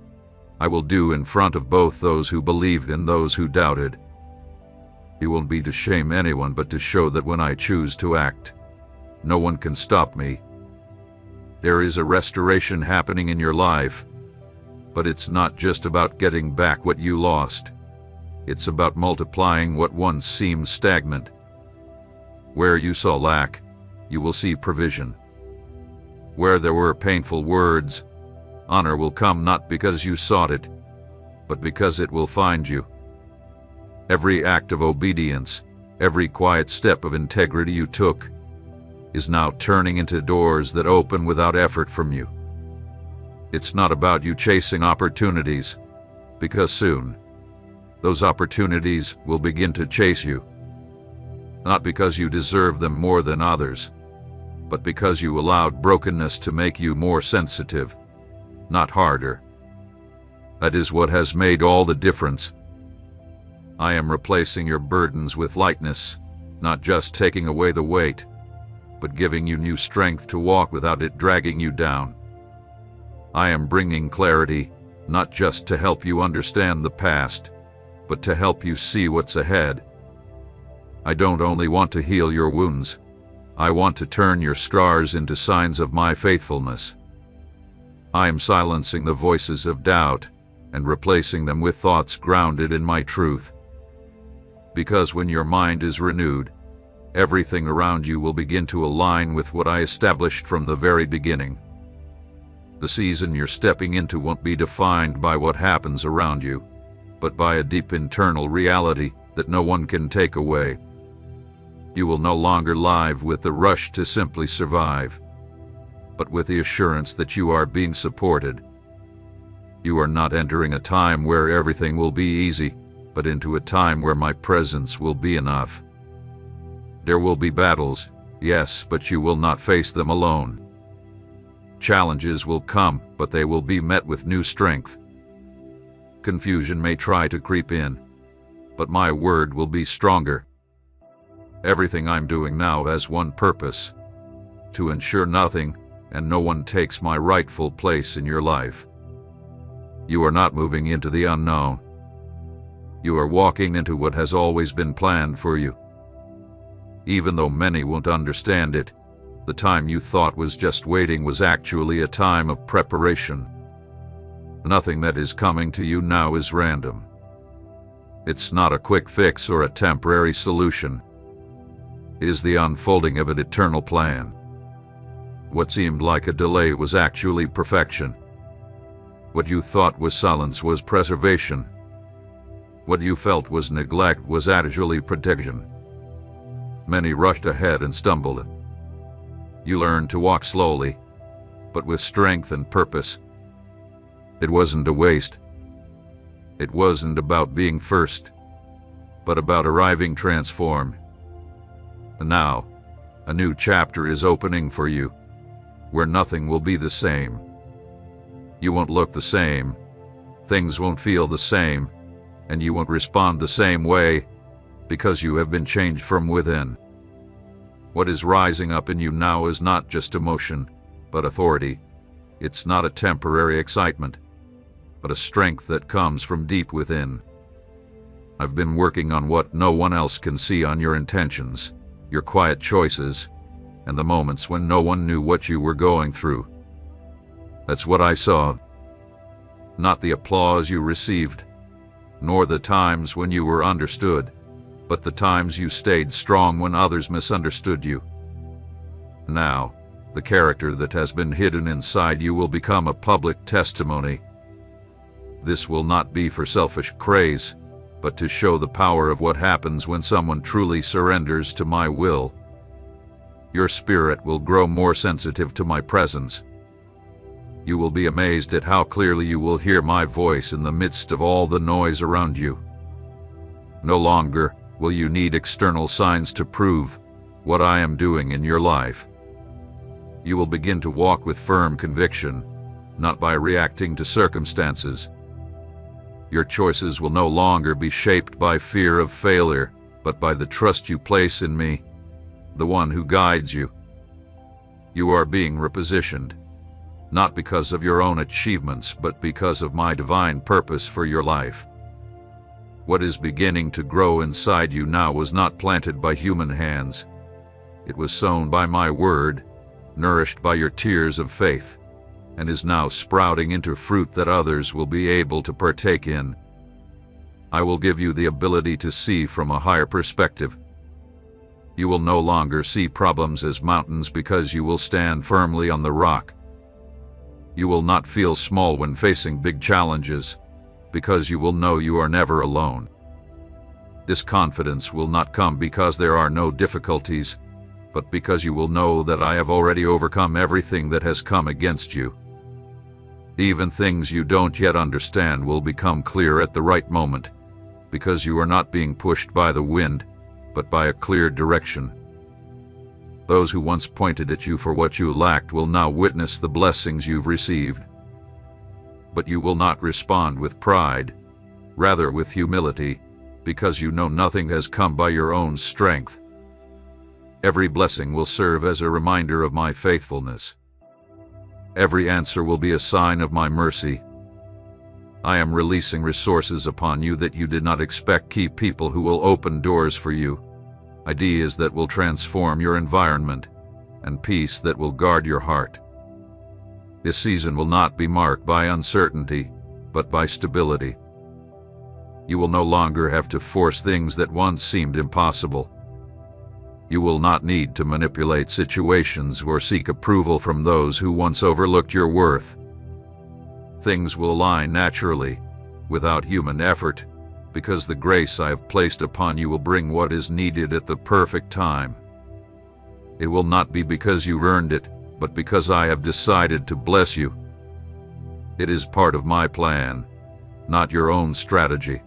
I will do in front of both those who believed and those who doubted. It won't be to shame anyone, but to show that when I choose to act, no one can stop me. There is a restoration happening in your life, but it's not just about getting back what you lost. It's about multiplying what once seemed stagnant. Where you saw lack, you will see provision. Where there were painful words, honor will come, not because you sought it, but because it will find you. Every act of obedience, every quiet step of integrity you took, is now turning into doors that open without effort from you. It's not about you chasing opportunities, because soon, those opportunities will begin to chase you. Not because you deserve them more than others, but because you allowed brokenness to make you more sensitive, not harder. That is what has made all the difference. I am replacing your burdens with lightness, not just taking away the weight, but giving you new strength to walk without it dragging you down. I am bringing clarity, not just to help you understand the past, but to help you see what's ahead. I don't only want to heal your wounds, I want to turn your scars into signs of my faithfulness. I am silencing the voices of doubt and replacing them with thoughts grounded in my truth. Because when your mind is renewed, everything around you will begin to align with what I established from the very beginning. The season you're stepping into won't be defined by what happens around you, but by a deep internal reality that no one can take away. You will no longer live with the rush to simply survive, but with the assurance that you are being supported. You are not entering a time where everything will be easy, but into a time where my presence will be enough. There will be battles, yes, but you will not face them alone. Challenges will come, but they will be met with new strength. Confusion may try to creep in, but my word will be stronger. Everything I'm doing now has one purpose: to ensure nothing and no one takes my rightful place in your life. You are not moving into the unknown. You are walking into what has always been planned for you. Even though many won't understand it, the time you thought was just waiting was actually a time of preparation. Nothing that is coming to you now is random. It's not a quick fix or a temporary solution. It is the unfolding of an eternal plan. What seemed like a delay was actually perfection. What you thought was silence was preservation. What you felt was neglect was actually protection. Many rushed ahead and stumbled. You learned to walk slowly, but with strength and purpose. It wasn't a waste. It wasn't about being first, but about arriving transformed. And now, a new chapter is opening for you, where nothing will be the same. You won't look the same, things won't feel the same, and you won't respond the same way, because you have been changed from within. What is rising up in you now is not just emotion, but authority. It's not a temporary excitement, but a strength that comes from deep within. I've been working on what no one else can see, on your intentions, your quiet choices, and the moments when no one knew what you were going through. That's what I saw. Not the applause you received, nor the times when you were understood, but the times you stayed strong when others misunderstood you. Now, the character that has been hidden inside you will become a public testimony. This will not be for selfish praise, but to show the power of what happens when someone truly surrenders to my will. Your spirit will grow more sensitive to my presence. You will be amazed at how clearly you will hear my voice in the midst of all the noise around you. No longer will you need external signs to prove what I am doing in your life. You will begin to walk with firm conviction, not by reacting to circumstances. Your choices will no longer be shaped by fear of failure, but by the trust you place in me, the one who guides you. You are being repositioned, not because of your own achievements, but because of my divine purpose for your life. What is beginning to grow inside you now was not planted by human hands. It was sown by my word, nourished by your tears of faith, and is now sprouting into fruit that others will be able to partake in. I will give you the ability to see from a higher perspective. You will no longer see problems as mountains, because you will stand firmly on the rock. You will not feel small when facing big challenges, because you will know you are never alone. This confidence will not come because there are no difficulties, but because you will know that I have already overcome everything that has come against you. Even things you don't yet understand will become clear at the right moment, because you are not being pushed by the wind, but by a clear direction. Those who once pointed at you for what you lacked will now witness the blessings you've received. But you will not respond with pride, rather with humility, because you know nothing has come by your own strength. Every blessing will serve as a reminder of my faithfulness. Every answer will be a sign of my mercy. I am releasing resources upon you that you did not expect, key people who will open doors for you, ideas that will transform your environment, and peace that will guard your heart. This season will not be marked by uncertainty, but by stability. You will no longer have to force things that once seemed impossible. You will not need to manipulate situations or seek approval from those who once overlooked your worth. Things will align naturally, without human effort, because the grace I have placed upon you will bring what is needed at the perfect time. It will not be because you earned it, but because I have decided to bless you. It is part of my plan, not your own strategy.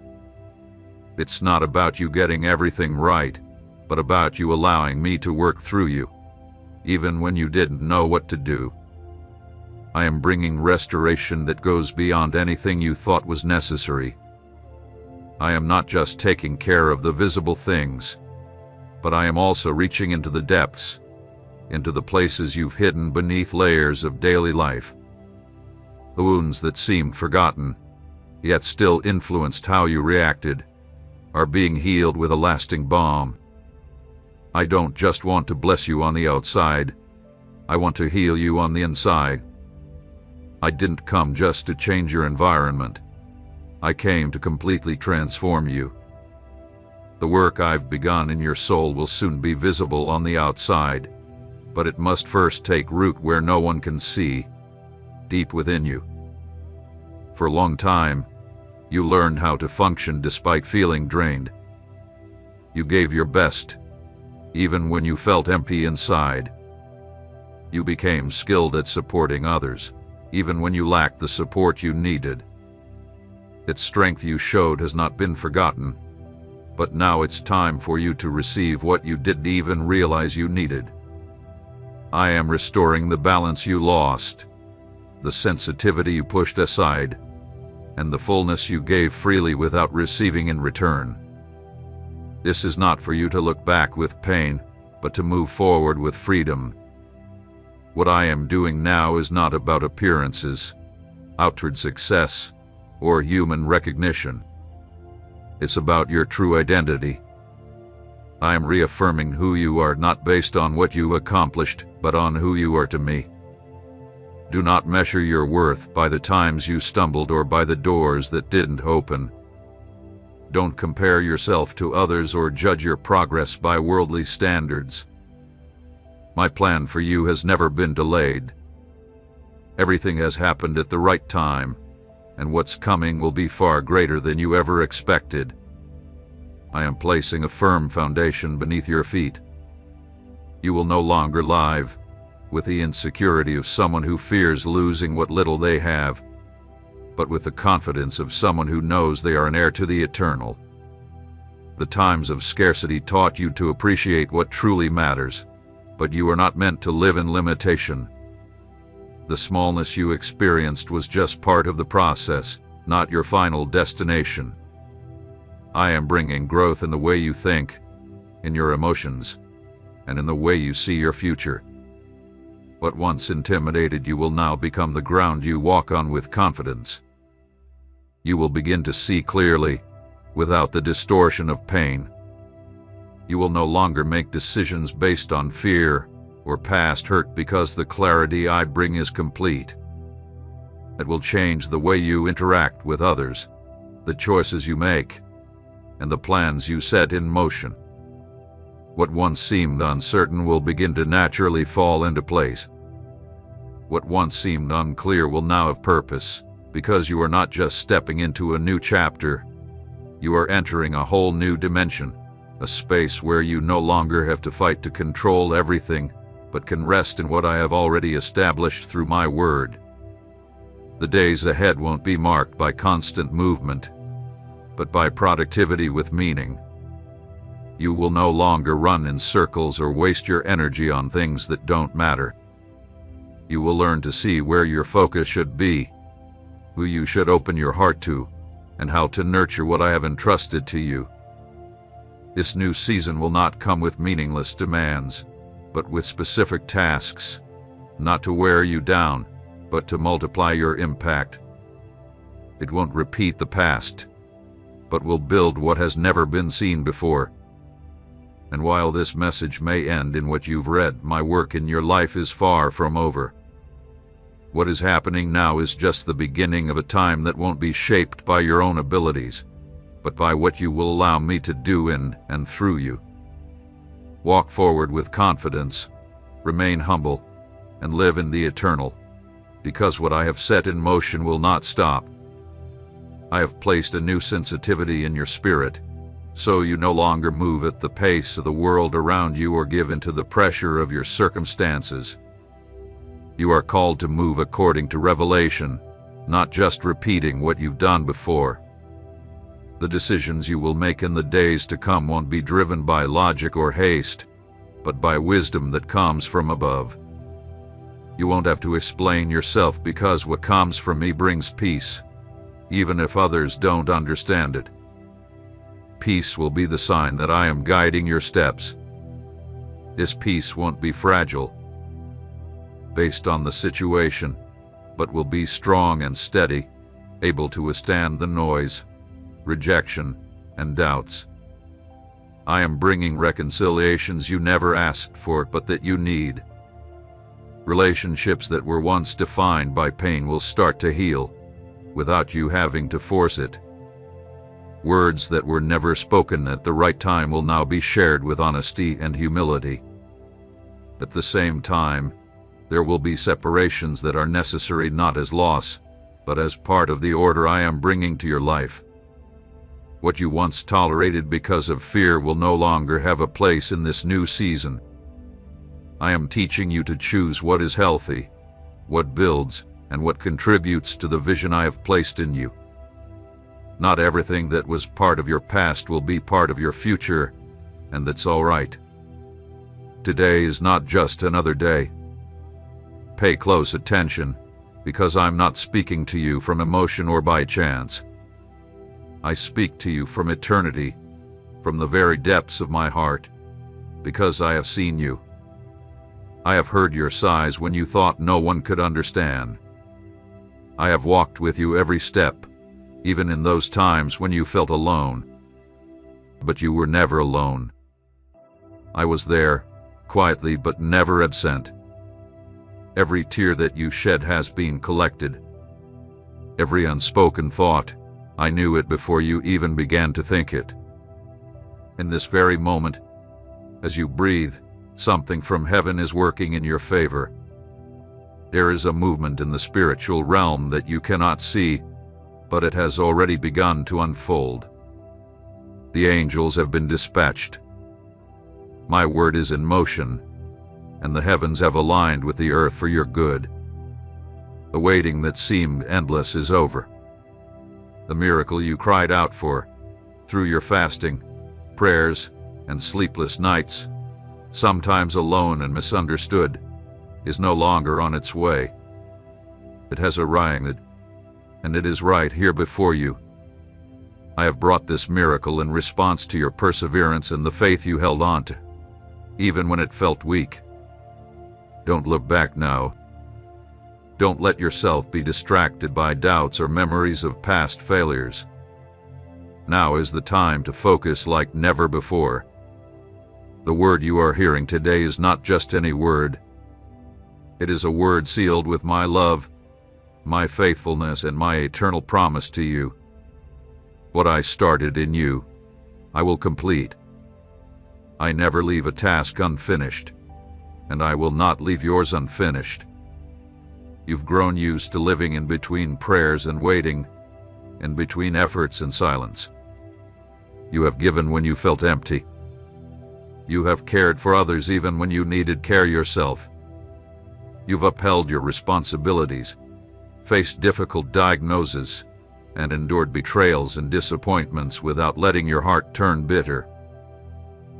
It's not about you getting everything right, but about you allowing me to work through you, even when you didn't know what to do. I am bringing restoration that goes beyond anything you thought was necessary. I am not just taking care of the visible things, but I am also reaching into the depths, into the places you've hidden beneath layers of daily life. The wounds that seemed forgotten, yet still influenced how you reacted, are being healed with a lasting balm. I don't just want to bless you on the outside, I want to heal you on the inside. I didn't come just to change your environment. I came to completely transform you. The work I've begun in your soul will soon be visible on the outside, but it must first take root where no one can see, deep within you. For a long time, you learned how to function despite feeling drained. You gave your best, even when you felt empty inside. You became skilled at supporting others, even when you lacked the support you needed. Its strength you showed has not been forgotten, but now it's time for you to receive what you didn't even realize you needed. I am restoring the balance you lost, the sensitivity you pushed aside, and the fullness you gave freely without receiving in return. This is not for you to look back with pain, but to move forward with freedom. What I am doing now is not about appearances, outward success, or human recognition. It's about your true identity. I am reaffirming who you are, not based on what you've accomplished, but on who you are to me. Do not measure your worth by the times you stumbled or by the doors that didn't open. Don't compare yourself to others or judge your progress by worldly standards. My plan for you has never been delayed. Everything has happened at the right time, and what's coming will be far greater than you ever expected. I am placing a firm foundation beneath your feet. You will no longer live with the insecurity of someone who fears losing what little they have, but with the confidence of someone who knows they are an heir to the eternal. The times of scarcity taught you to appreciate what truly matters, but you are not meant to live in limitation. The smallness you experienced was just part of the process, not your final destination. I am bringing growth in the way you think, in your emotions, and in the way you see your future. What once intimidated you will now become the ground you walk on with confidence. You will begin to see clearly, without the distortion of pain. You will no longer make decisions based on fear or past hurt, because the clarity I bring is complete. It will change the way you interact with others, the choices you make, and the plans you set in motion. What once seemed uncertain will begin to naturally fall into place. What once seemed unclear will now have purpose, because you are not just stepping into a new chapter, You are entering a whole new dimension, a space where you no longer have to fight to control everything, but can rest in what I have already established through my word. The days ahead won't be marked by constant movement, but by productivity with meaning. You will no longer run in circles or waste your energy on things that don't matter. You will learn to see where your focus should be, who you should open your heart to, and how to nurture what I have entrusted to you. This new season will not come with meaningless demands, but with specific tasks, not to wear you down, but to multiply your impact. It won't repeat the past, but will build what has never been seen before. And while this message may end in what you've read, my work in your life is far from over. What is happening now is just the beginning of a time that won't be shaped by your own abilities, but by what you will allow me to do in and through you. Walk forward with confidence, remain humble, and live in the eternal, because what I have set in motion will not stop. I have placed a new sensitivity in your spirit, so you no longer move at the pace of the world around you or give into the pressure of your circumstances. You are called to move according to revelation, not just repeating what you've done before. The decisions you will make in the days to come won't be driven by logic or haste, but by wisdom that comes from above. You won't have to explain yourself, because what comes from me brings peace, even if others don't understand it. Peace will be the sign that I am guiding your steps. This peace won't be fragile, based on the situation, but will be strong and steady, able to withstand the noise, rejection, and doubts. I am bringing reconciliations you never asked for, but that you need. Relationships that were once defined by pain will start to heal, without you having to force it. Words that were never spoken at the right time will now be shared with honesty and humility. At the same time, there will be separations that are necessary not as loss, but as part of the order I am bringing to your life. What you once tolerated because of fear will no longer have a place in this new season. I am teaching you to choose what is healthy, what builds, and what contributes to the vision I have placed in you. Not everything that was part of your past will be part of your future, and that's all right. Today is not just another day. Pay close attention, because I'm not speaking to you from emotion or by chance. I speak to you from eternity, from the very depths of my heart, because I have seen you. I have heard your sighs when you thought no one could understand. I have walked with you every step, even in those times when you felt alone. But you were never alone. I was there, quietly but never absent. Every tear that you shed has been collected. Every unspoken thought, I knew it before you even began to think it. In this very moment, as you breathe, something from heaven is working in your favor. There is a movement in the spiritual realm that you cannot see, but it has already begun to unfold. The angels have been dispatched. My word is in motion, and the heavens have aligned with the earth for your good. The waiting that seemed endless is over. The miracle you cried out for, through your fasting, prayers, and sleepless nights, sometimes alone and misunderstood, is no longer on its way. It has arrived, and it is right here before you. I have brought this miracle in response to your perseverance and the faith you held on to, even when it felt weak. Don't look back now. Don't let yourself be distracted by doubts or memories of past failures. Now is the time to focus like never before. The word you are hearing today is not just any word. It is a word sealed with my love, my faithfulness, and my eternal promise to you. What I started in you, I will complete. I never leave a task unfinished, and I will not leave yours unfinished. You've grown used to living in between prayers and waiting, in between efforts and silence. You have given when you felt empty. You have cared for others even when you needed care yourself. You've upheld your responsibilities, faced difficult diagnoses, and endured betrayals and disappointments without letting your heart turn bitter.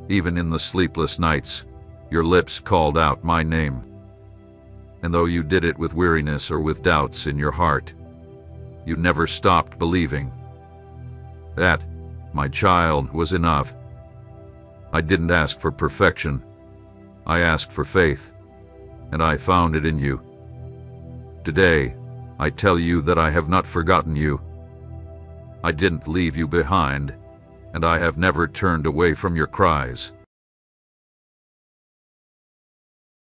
Even in the sleepless nights, your lips called out my name. And though you did it with weariness or with doubts in your heart, you never stopped believing. That, my child, was enough. I didn't ask for perfection. I asked for faith, and I found it in you. Today, I tell you that I have not forgotten you. I didn't leave you behind, and I have never turned away from your cries.